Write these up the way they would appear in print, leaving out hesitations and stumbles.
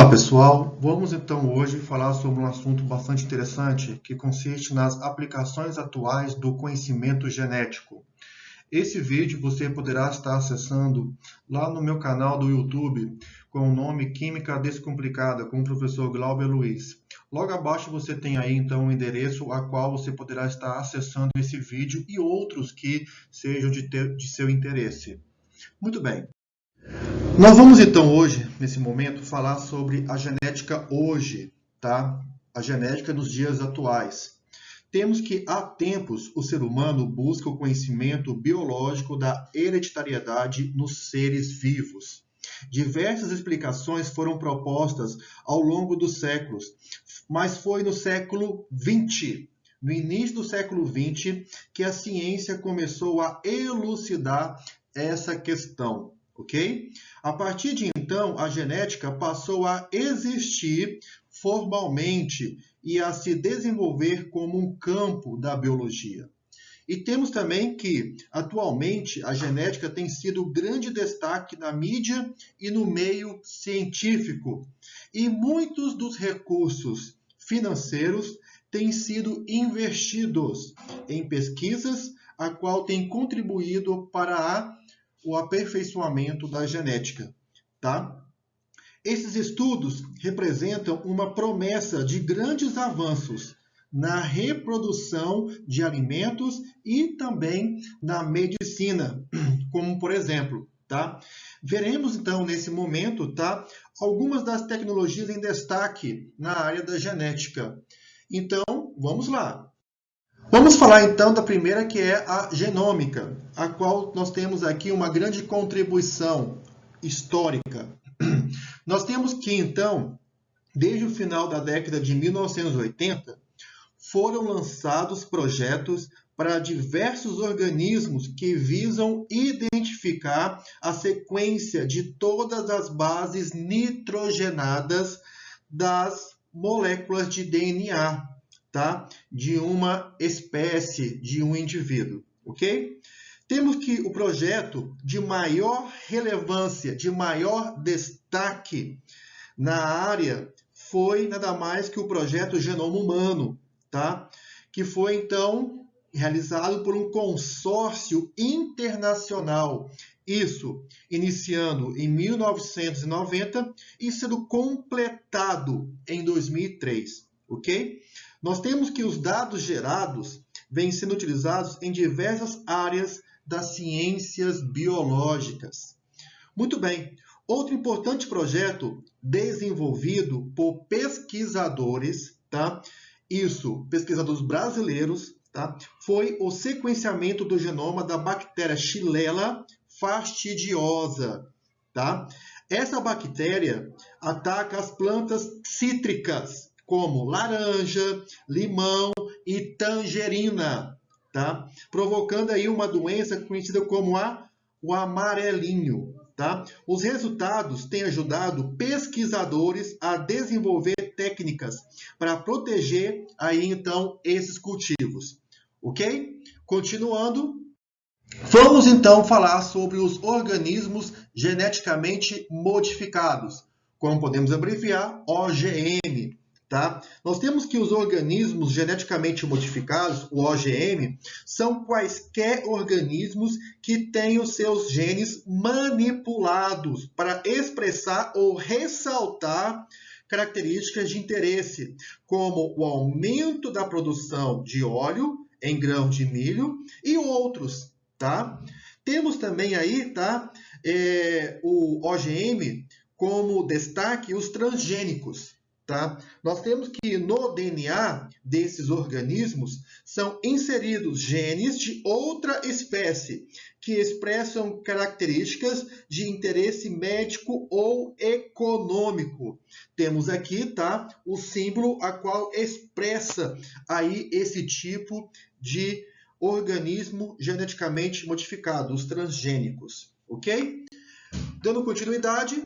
Olá pessoal, vamos então hoje falar sobre um assunto bastante interessante que consiste nas aplicações atuais do conhecimento genético. Esse vídeo você poderá estar acessando lá no meu canal do YouTube com o nome Química Descomplicada com o professor Glauber Luiz. Logo abaixo você tem aí então um endereço a qual você poderá estar acessando esse vídeo e outros que sejam de seu interesse. Muito bem. Nós vamos então hoje, nesse momento, falar sobre a genética hoje, tá? A genética nos dias atuais. Temos que há tempos o ser humano busca o conhecimento biológico da hereditariedade nos seres vivos. Diversas explicações foram propostas ao longo dos séculos, mas foi no século XX, no início do século XX, que a ciência começou a elucidar essa questão. Ok? A partir de então, a genética passou a existir formalmente e a se desenvolver como um campo da biologia. E temos também que, atualmente, a genética tem sido grande destaque na mídia e no meio científico. E muitos dos recursos financeiros têm sido investidos em pesquisas, a qual tem contribuído para o aperfeiçoamento da genética, tá? Esses estudos representam uma promessa de grandes avanços na reprodução de alimentos e também na medicina, como por exemplo, tá? Veremos então nesse momento, tá, algumas das tecnologias em destaque na área da genética. Então, vamos lá. Vamos falar então da primeira, que é a genômica, a qual nós temos aqui uma grande contribuição histórica. Nós temos que então, desde o final da década de 1980, foram lançados projetos para diversos organismos que visam identificar a sequência de todas as bases nitrogenadas das moléculas de DNA. Tá? De uma espécie, de um indivíduo, ok? Temos que o projeto de maior relevância, de maior destaque na área foi nada mais que o projeto Genoma Humano, tá? Que foi então realizado por um consórcio internacional. Isso iniciando em 1990 e sendo completado em 2003, ok? Nós temos que os dados gerados vêm sendo utilizados em diversas áreas das ciências biológicas. Muito bem. Outro importante projeto desenvolvido por pesquisadores, tá? Isso, pesquisadores brasileiros, tá? Foi o sequenciamento do genoma da bactéria Xylella fastidiosa, tá? Essa bactéria ataca as plantas cítricas, como laranja, limão e tangerina, tá? Provocando aí uma doença conhecida como o amarelinho, tá? Os resultados têm ajudado pesquisadores a desenvolver técnicas para proteger aí então esses cultivos, ok? Continuando, vamos então falar sobre os organismos geneticamente modificados, como podemos abreviar OGM. Tá? Nós temos que os organismos geneticamente modificados, o OGM, são quaisquer organismos que têm os seus genes manipulados para expressar ou ressaltar características de interesse, como o aumento da produção de óleo em grão de milho e outros. Tá? Temos também aí, tá, o OGM como destaque os transgênicos. Tá? Nós temos que no DNA desses organismos são inseridos genes de outra espécie que expressam características de interesse médico ou econômico. Temos aqui, tá, o símbolo a qual expressa aí esse tipo de organismo geneticamente modificado, os transgênicos, ok? Dando continuidade,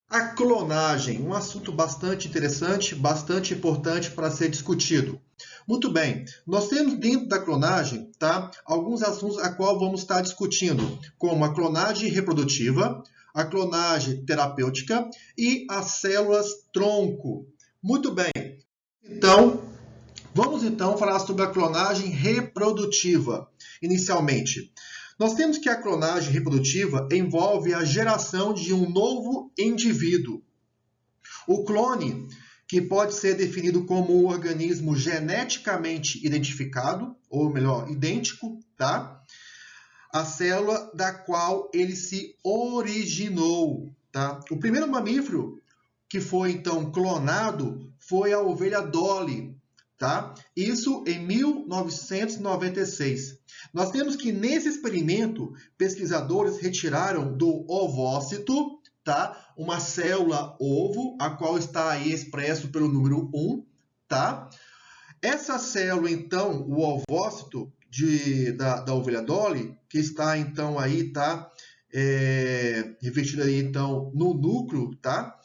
a clonagem, um assunto bastante interessante, bastante importante para ser discutido. Muito bem, nós temos dentro da clonagem, tá, alguns assuntos a qual vamos estar discutindo, como a clonagem reprodutiva, a clonagem terapêutica e as células-tronco. Muito bem. Então, vamos então falar sobre a clonagem reprodutiva, inicialmente. Nós temos que a clonagem reprodutiva envolve a geração de um novo indivíduo. O clone, que pode ser definido como um organismo geneticamente identificado, ou melhor, idêntico, tá? A célula da qual ele se originou, tá? O primeiro mamífero que foi então clonado foi a ovelha Dolly, tá? Isso em 1996. Nós temos que nesse experimento pesquisadores retiraram do ovócito, tá? Uma célula ovo, a qual está aí expresso pelo número 1, tá? Essa célula então, o ovócito da ovelha Dolly, que está então aí, tá? Revestida aí então no núcleo, tá?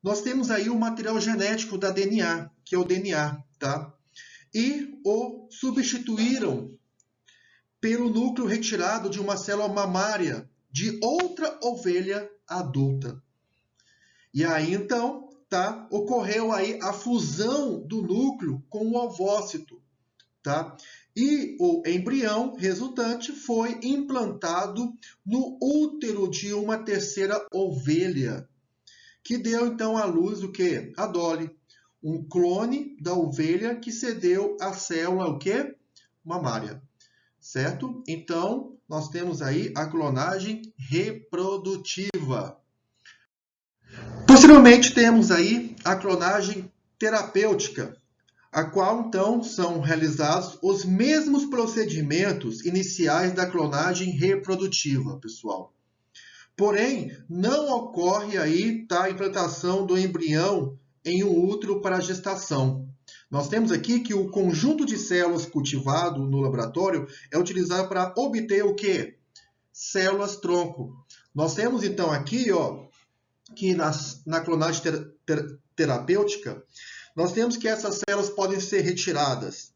Nós temos aí o material genético da DNA, que é o DNA, tá? E o substituíram pelo núcleo retirado de uma célula mamária de outra ovelha adulta. E aí, então, tá? Ocorreu aí a fusão do núcleo com o ovócito, tá? E o embrião resultante foi implantado no útero de uma terceira ovelha, que deu então à luz o quê? A Dolly, um clone da ovelha que cedeu a célula o quê? Mamária, certo? Então, nós temos aí a clonagem reprodutiva. Posteriormente, temos aí a clonagem terapêutica, a qual então são realizados os mesmos procedimentos iniciais da clonagem reprodutiva, pessoal. Porém, não ocorre aí a implantação do embrião em um útero para a gestação. Nós temos aqui que o conjunto de células cultivado no laboratório é utilizado para obter o quê? Células-tronco. Nós temos então aqui, ó, que na clonagem terapêutica, nós temos que essas células podem ser retiradas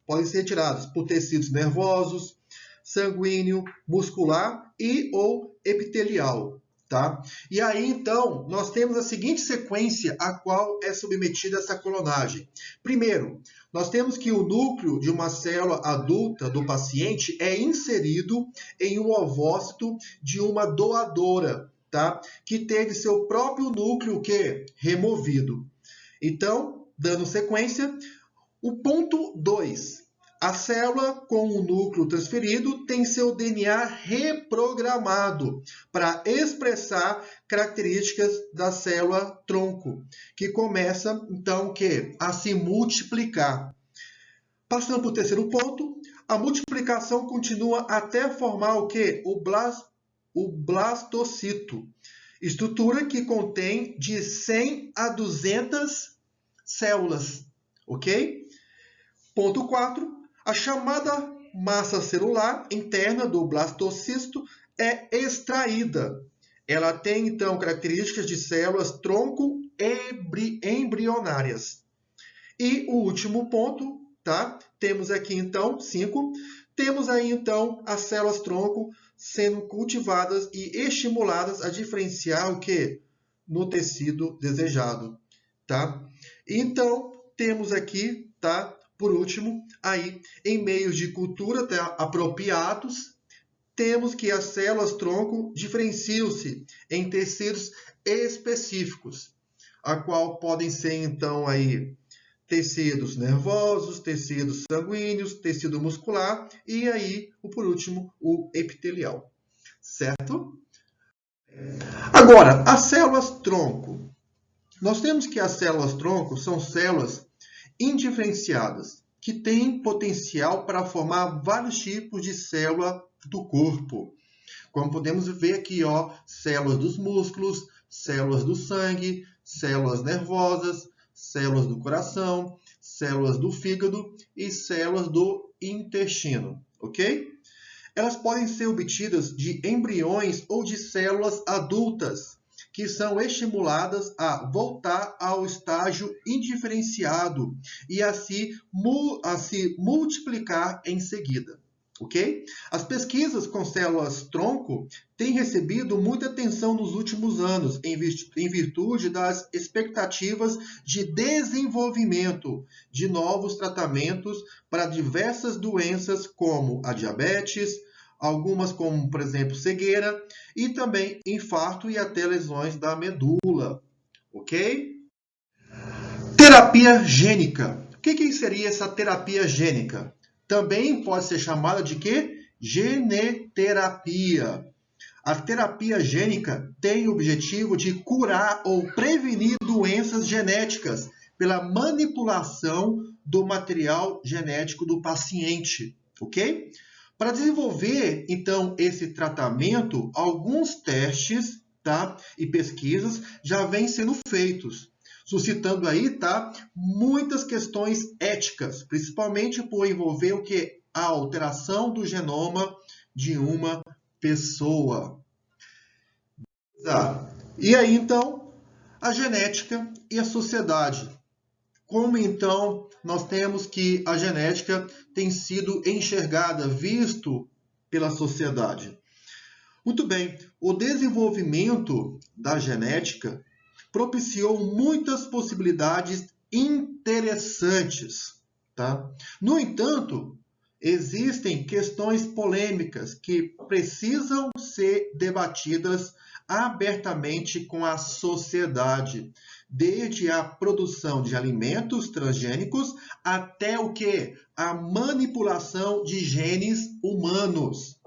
por tecidos nervosos, sanguíneo, muscular e ou epitelial. Tá? E aí, então, nós temos a seguinte sequência a qual é submetida essa clonagem. Primeiro, nós temos que o núcleo de uma célula adulta do paciente é inserido em um ovócito de uma doadora, tá? Que teve seu próprio núcleo removido. Então, dando sequência, o ponto 2. A célula com o núcleo transferido tem seu DNA reprogramado para expressar características da célula tronco, que começa, então, a se multiplicar. Passando para o terceiro ponto, a multiplicação continua até formar o quê? O blastocito, estrutura que contém de 100 a 200 células, ok? Ponto 4. A chamada massa celular interna do blastocisto é extraída. Ela tem, então, características de células tronco embrionárias. E o último ponto, tá? Temos aqui, então, 5. Temos aí, então, as células tronco sendo cultivadas e estimuladas a diferenciar o quê? No tecido desejado, tá? Então, temos aqui, tá? Por último, aí, em meios de cultura apropriados, temos que as células-tronco diferenciam-se em tecidos específicos, a qual podem ser, então, aí, tecidos nervosos, tecidos sanguíneos, tecido muscular e aí, por último, o epitelial, certo? Agora, as células-tronco. Nós temos que as células-tronco são células indiferenciadas, que têm potencial para formar vários tipos de célula do corpo. Como podemos ver aqui, ó, células dos músculos, células do sangue, células nervosas, células do coração, células do fígado e células do intestino, ok? Elas podem ser obtidas de embriões ou de células adultas, que são estimuladas a voltar ao estágio indiferenciado e a se multiplicar em seguida. ok? As pesquisas com células-tronco têm recebido muita atenção nos últimos anos, em virtude das expectativas de desenvolvimento de novos tratamentos para diversas doenças, como a diabetes, algumas como, por exemplo, cegueira, e também infarto e até lesões da medula, ok? Terapia gênica. O que seria essa terapia gênica? Também pode ser chamada de quê? Geneterapia. A terapia gênica tem o objetivo de curar ou prevenir doenças genéticas pela manipulação do material genético do paciente, ok? Para desenvolver, então, esse tratamento, alguns testes, tá, e pesquisas já vêm sendo feitos, suscitando aí, tá, muitas questões éticas, principalmente por envolver o que? A alteração do genoma de uma pessoa. E aí, então, a genética e a sociedade. Como, então, nós temos que a genética tem sido enxergada, visto pela sociedade? Muito bem, o desenvolvimento da genética propiciou muitas possibilidades interessantes, tá? No entanto, existem questões polêmicas que precisam ser debatidas abertamente com a sociedade, desde a produção de alimentos transgênicos até o que? A manipulação de genes humanos.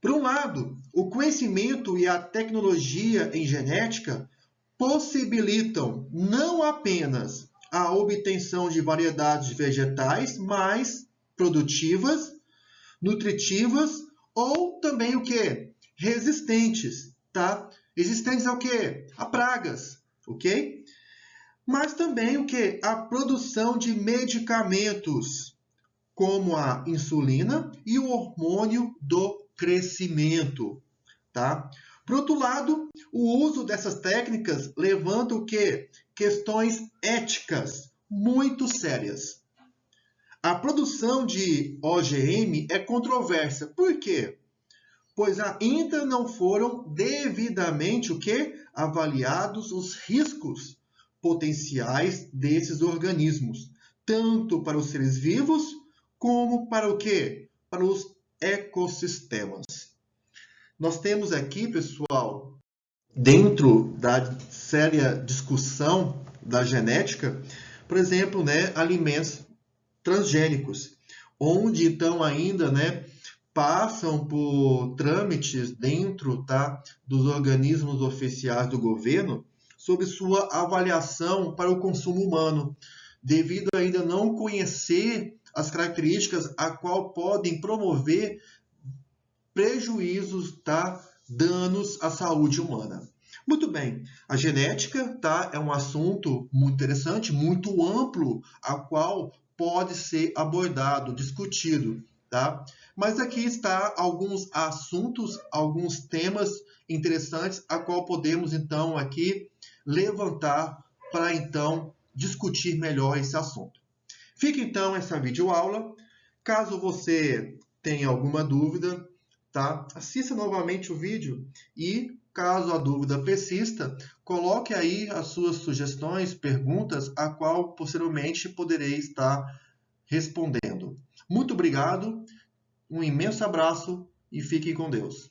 Por um lado, o conhecimento e a tecnologia em genética possibilitam não apenas a obtenção de variedades vegetais mais produtivas, nutritivas ou também o que? Resistentes, tá? Resistentes ao que? A pragas, ok? Mas também o que? A produção de medicamentos, como a insulina e o hormônio do crescimento, tá? Por outro lado, o uso dessas técnicas levanta o quê? Questões éticas muito sérias. A produção de OGM é controversa. Por quê? Pois ainda não foram devidamente o quê? Avaliados os riscos potenciais desses organismos, tanto para os seres vivos como para o quê? Para os ecossistemas. Nós temos aqui, pessoal, dentro da séria discussão da genética, por exemplo, né, alimentos transgênicos, onde então ainda, né, passam por trâmites dentro, tá, dos organismos oficiais do governo sobre sua avaliação para o consumo humano, devido a ainda não conhecer as características a qual podem promover prejuízos, tá? Danos à saúde humana. Muito bem, a genética, tá? É um assunto muito interessante, muito amplo, a qual pode ser abordado, discutido, tá? Mas aqui está alguns assuntos, alguns temas interessantes, a qual podemos então aqui levantar para então discutir melhor esse assunto. Fica então essa videoaula. Caso você tenha alguma dúvida, tá? Assista novamente o vídeo e, caso a dúvida persista, coloque aí as suas sugestões, perguntas, a qual posteriormente poderei estar respondendo. Muito obrigado, um imenso abraço e fiquem com Deus.